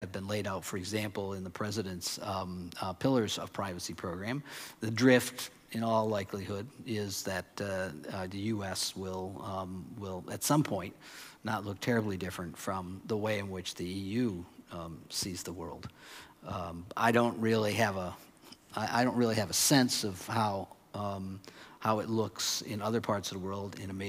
have been laid out, for example, in the president's pillars of privacy program. The drift, in all likelihood, is that the U.S. will at some point not look terribly different from the way in which the EU sees the world. I don't really have a sense of how it looks in other parts of the world, in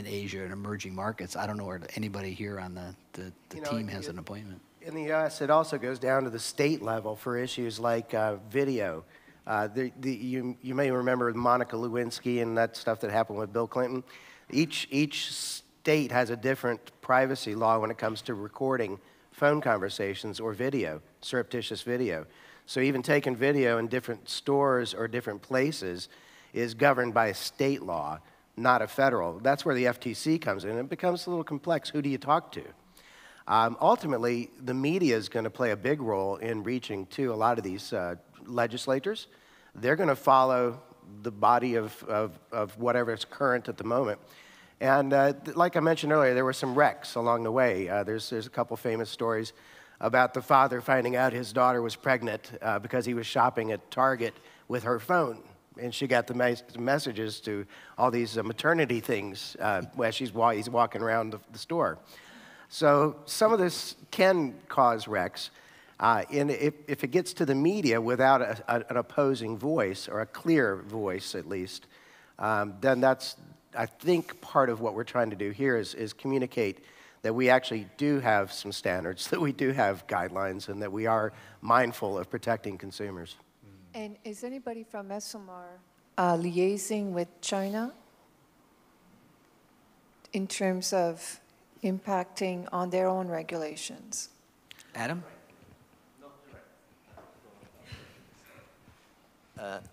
Asia and emerging markets. I don't know where anybody here on the team has an appointment. In the U.S., it also goes down to the state level for issues like video. You may remember Monica Lewinsky and that stuff that happened with Bill Clinton. Each state has a different privacy law when it comes to recording phone conversations or video, surreptitious video. So even taking video in different stores or different places is governed by a state law, not a federal. That's where the FTC comes in. It becomes a little complex. Who do you talk to? Ultimately, the media is going to play a big role in reaching to a lot of these legislators. They're going to follow the body of whatever is current at the moment. And like I mentioned earlier, there were some wrecks along the way. There's a couple famous stories about the father finding out his daughter was pregnant because he was shopping at Target with her phone. And she got the messages to all these maternity things as he's walking around the store. So some of this can cause wrecks. And if it gets to the media without an opposing voice, or a clear voice at least, then that's, I think, part of what we're trying to do here is communicate that we actually do have some standards, that we do have guidelines, and that we are mindful of protecting consumers. And is anybody from Esomar liaising with China in terms of impacting on their own regulations? Adam?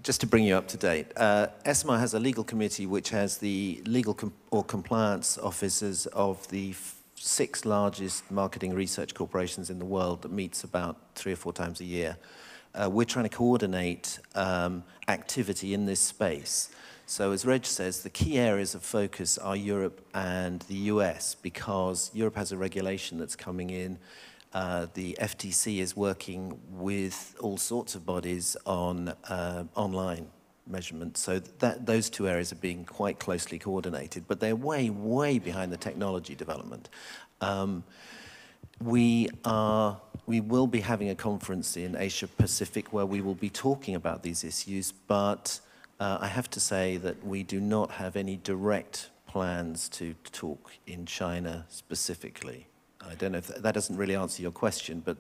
Just to bring you up to date, Esomar has a legal committee which has the legal or compliance officers of the 6 largest marketing research corporations in the world that meets about 3 or 4 times a year. We're trying to coordinate activity in this space. So as Reg says, the key areas of focus are Europe and the US, because Europe has a regulation that's coming in. The FTC is working with all sorts of bodies on online measurement. So those 2 areas are being quite closely coordinated, but they're way, way behind the technology development. We will be having a conference in Asia Pacific where we will be talking about these issues, but I have to say that we do not have any direct plans to talk in China specifically. I don't know if that doesn't really answer your question, but